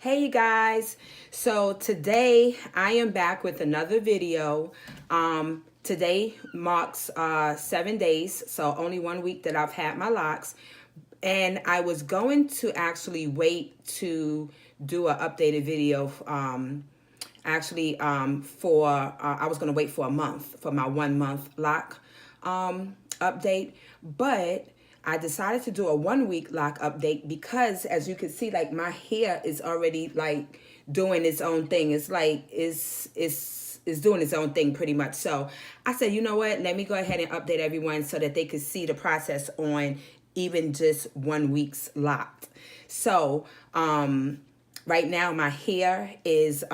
Hey you guys, so today I am back with another video. Today marks 7 days, so only 1 week that I've had my locks. And I was going to actually wait to do an updated video for I was going to wait for a month for my 1 month lock update, but I decided to do a 1 week lock update because, as you can see, like my hair is already like doing its own thing. It's like it's doing its own thing pretty much. So I said, you know what? Let me go ahead and update everyone so that they could see the process on even just 1 week's locked. So right now my hair is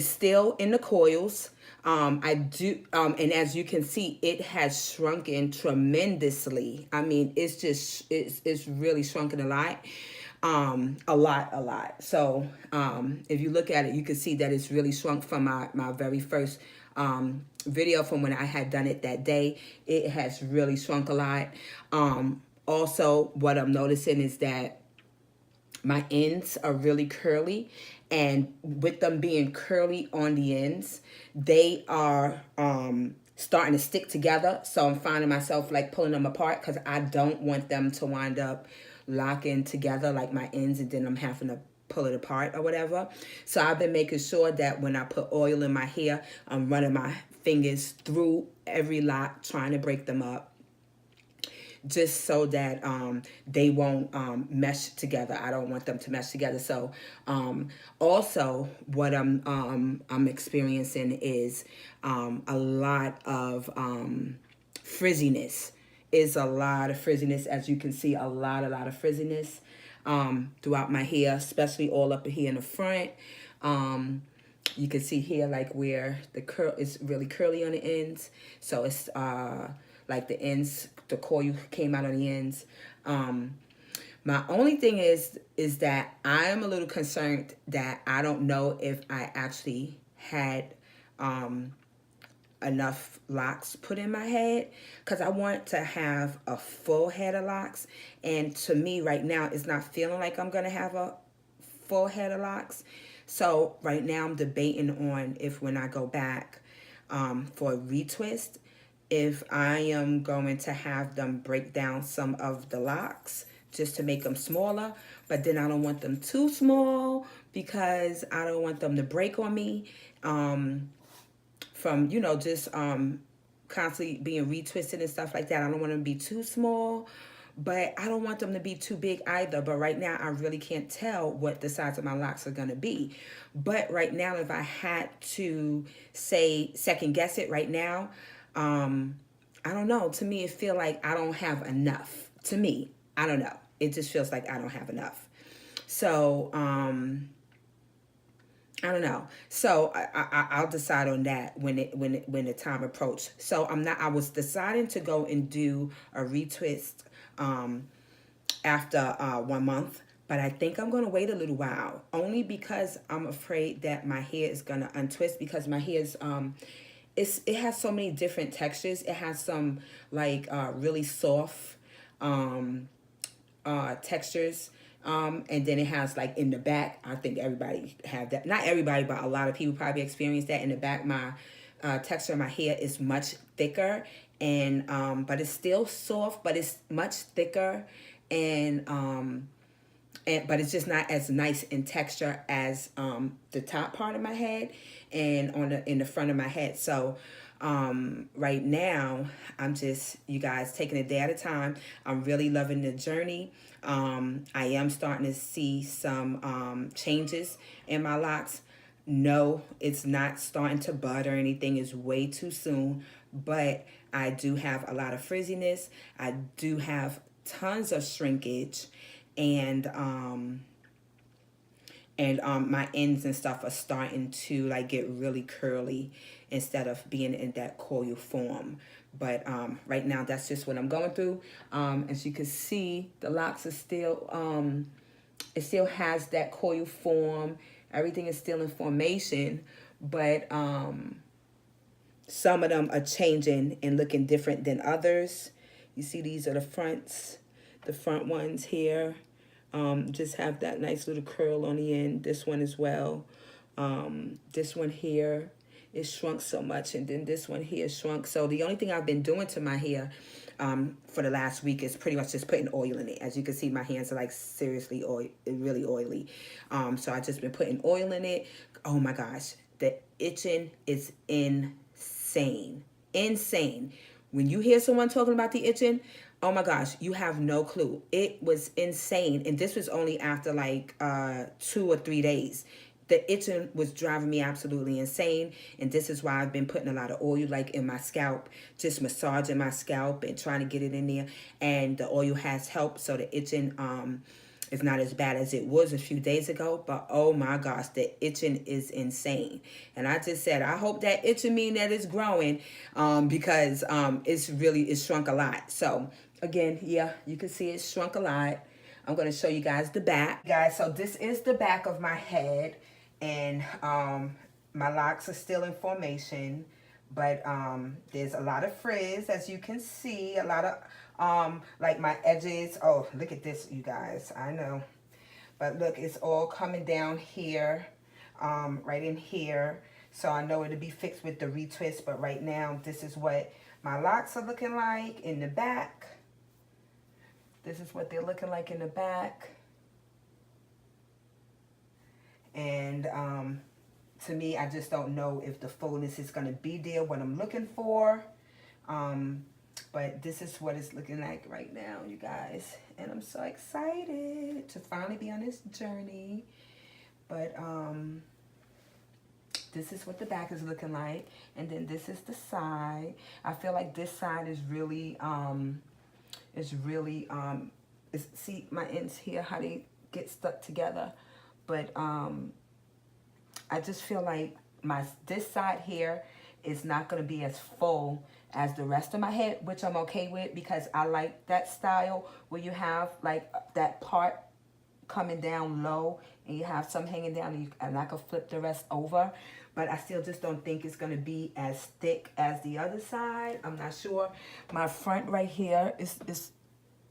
still in the coils. And as you can see, it has shrunken tremendously. I mean, it's really shrunken a lot. So if you look at it, you can see that it's really shrunk from my very first video from when I had done it that day. It has really shrunk a lot. Also, what I'm noticing is that my ends are really curly, and with them being curly on the ends, they are starting to stick together. So I'm finding myself like pulling them apart because I don't want them to wind up locking together like my ends, and then I'm having to pull it apart or whatever. So I've been making sure that when I put oil in my hair, I'm running my fingers through every lock, trying to break them up, just so that they won't mesh together. I don't want them to mesh together. So also what I'm experiencing is a lot of frizziness. Is a lot of frizziness, as you can see, a lot of frizziness throughout my hair, especially all up here in the front. You can see here like where the curl is really curly on the ends. So it's like the ends, the coil came out on the ends. My only thing is that I am a little concerned that I don't know if I actually had enough locks put in my head, because I want to have a full head of locks, and to me right now it's not feeling like I'm gonna have a full head of locks. So right now I'm debating on if when I go back for a retwist, if I am going to have them break down some of the locks just to make them smaller, but then I don't want them too small because I don't want them to break on me from, just constantly being retwisted and stuff like that. I don't want them to be too small, but I don't want them to be too big either. But right now, I really can't tell what the size of my locks are going to be. But right now, if I had to say second guess it right now, I don't know. To me, it feels like I don't have enough. To me, I don't know. It just feels like I don't have enough. So, I don't know. So I'll decide on that when the time approaches. So I was deciding to go and do a retwist after 1 month, but I think I'm gonna wait a little while, only because I'm afraid that my hair is gonna untwist, because my hair is it has so many different textures. It has some like really soft textures. And then it has like in the back, I think everybody have that. Not everybody, but a lot of people probably experience that. In the back, my texture of my hair is much thicker, and but it's still soft, but it's much thicker, and but it's just not as nice in texture as the top part of my head and in the front of my head. So right now I'm just, you guys, taking a day at a time. I'm really loving the journey. I am starting to see some changes in my locks. No, it's not starting to bud or anything. It's way too soon, but I do have a lot of frizziness. I do have tons of shrinkage, and my ends and stuff are starting to like get really curly instead of being in that coil form. But right now that's just what I'm going through. As you can see, the locks are still it still has that coil form. Everything is still in formation, but some of them are changing and looking different than others. You see, these are the front ones here. Just have that nice little curl on the end. This one as well. This one here is shrunk so much, and then this one here is shrunk. So the only thing I've been doing to my hair for the last week is pretty much just putting oil in it. As you can see, my hands are like seriously really oily. So I just been putting oil in it. Oh my gosh, the itching is insane. Insane. When you hear someone talking about the itching, oh my gosh, you have no clue. It was insane. And this was only after like 2 or 3 days. The itching was driving me absolutely insane. And this is why I've been putting a lot of oil like in my scalp, just massaging my scalp and trying to get it in there. And the oil has helped. So the itching is not as bad as it was a few days ago. But oh my gosh, the itching is insane. And I just said, I hope that itching mean that it's growing because it's shrunk a lot. So again, yeah, you can see it's shrunk a lot. I'm going to show you guys the back. Guys, so this is the back of my head. And my locks are still in formation, but there's a lot of frizz, as you can see, a lot of like my edges. Oh, look at this, you guys. I know, but look, it's all coming down here, right in here. So I know it'll be fixed with the retwist, but right now this is what my locks are looking like in the back. This is what they're looking like in the back. And to me, I just don't know if the fullness is going to be there, what I'm looking for. But this is what it's looking like right now, you guys. And I'm so excited to finally be on this journey. But this is what the back is looking like. And then this is the side. I feel like this side is really, see my ends here, how they get stuck together. But I just feel like this side here is not going to be as full as the rest of my head, which I'm okay with because I like that style where you have like that part coming down low and you have some hanging down and I can flip the rest over. But I still just don't think it's going to be as thick as the other side. I'm not sure. My front right here is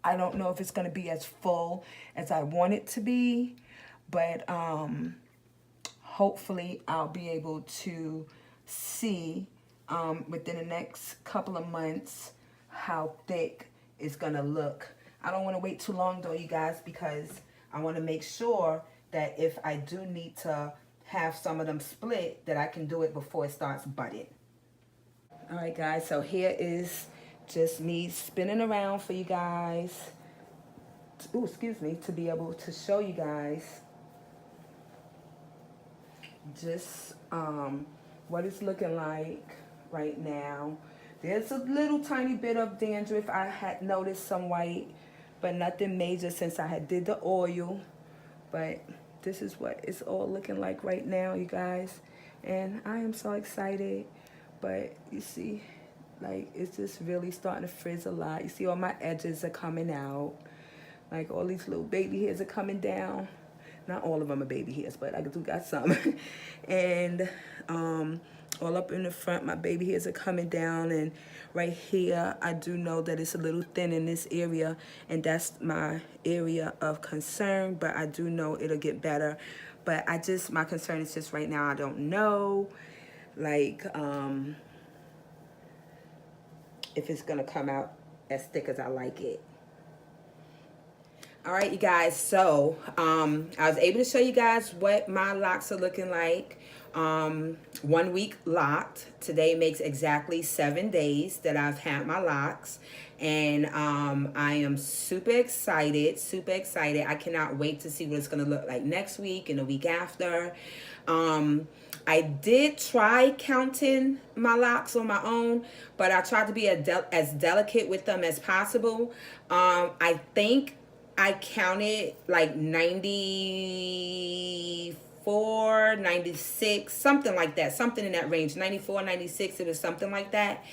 I don't know if it's going to be as full as I want it to be. But hopefully I'll be able to see within the next couple of months how thick it's going to look. I don't want to wait too long though, you guys, because I want to make sure that if I do need to have some of them split, that I can do it before it starts budding. All right, guys, so here is just me spinning around for you guys. Ooh, excuse me, to be able to show you guys just what it's looking like right now. There's a little tiny bit of dandruff. I had noticed some white, but nothing major since I had did the oil. But this is what it's all looking like right now, you guys. And I am so excited. But you see, like, it's just really starting to frizz a lot. You see all my edges are coming out. Like all these little baby hairs are coming down. Not all of them are baby hairs, but I do got some. And all up in the front, my baby hairs are coming down. And right here, I do know that it's a little thin in this area. And that's my area of concern. But I do know it'll get better. But my concern is just right now, I don't know. Like, if it's going to come out as thick as I like it. All right, you guys, so I was able to show you guys what my locks are looking like. 1 week locked. Today makes exactly 7 days that I've had my locks. And I am super excited, super excited. I cannot wait to see what it's going to look like next week and the week after. I did try counting my locks on my own, but I tried to be as delicate with them as possible. I think I counted like 94, 96, something like that. Something in that range. 94, 96, it was something like that.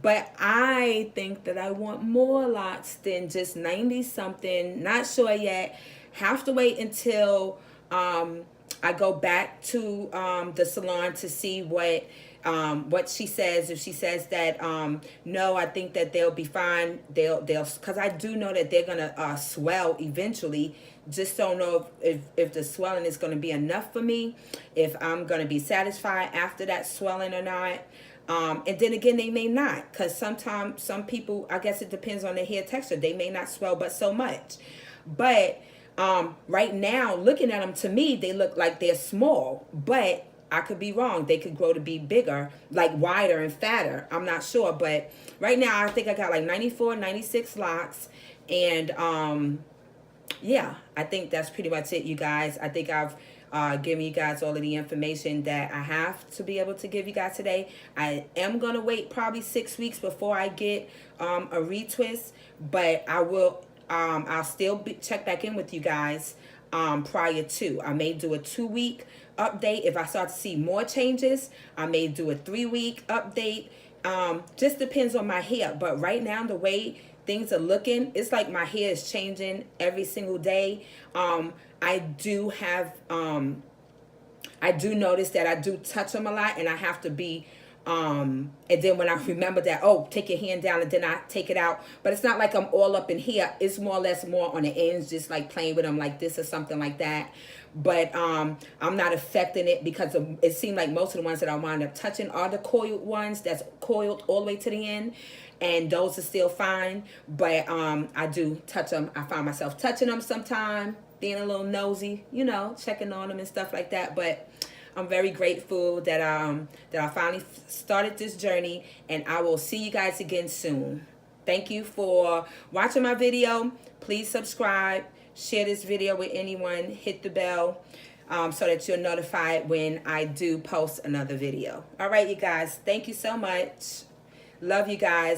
But I think that I want more locks than just 90-something. Not sure yet. Have to wait until I go back to the salon to see what what she says. If she says that no, I think that they'll be fine. They'll because I do know that they're gonna swell eventually. Just don't know if the swelling is going to be enough for me, if I'm going to be satisfied after that swelling or not. And then again, they may not, because sometimes some people, I guess it depends on their hair texture, they may not swell but so much. But right now, looking at them, to me, they look like they're small, but I could be wrong. They could grow to be bigger, like wider and fatter. I'm not sure. But right now, I think I got like 94, 96 locks. And yeah, I think that's pretty much it, you guys. I think I've given you guys all of the information that I have to be able to give you guys today. I am going to wait probably 6 weeks before I get a retwist, but I will, I'll still check back in with you guys prior to. I may do a 2-week update. If I start to see more changes, I may do a 3-week update. Just depends on my hair. But right now, the way things are looking, it's like my hair is changing every single day. I do have, I do notice that I do touch them a lot, and I have to be, and then when I remember that, oh, take your hand down, and then I take it out. But it's not like I'm all up in here. It's more or less more on the ends, just like playing with them like this or something like that. But I'm not affecting it, because it seemed like most of the ones that I wind up touching are the coiled ones that's coiled all the way to the end. And those are still fine. But I do touch them. I find myself touching them sometime, being a little nosy, you know, checking on them and stuff like that. But I'm very grateful that I finally started this journey, and I will see you guys again soon. Thank you for watching my video. Please subscribe, share this video with anyone, hit the bell so that you're notified when I do post another video. All right, you guys. Thank you so much. Love you guys.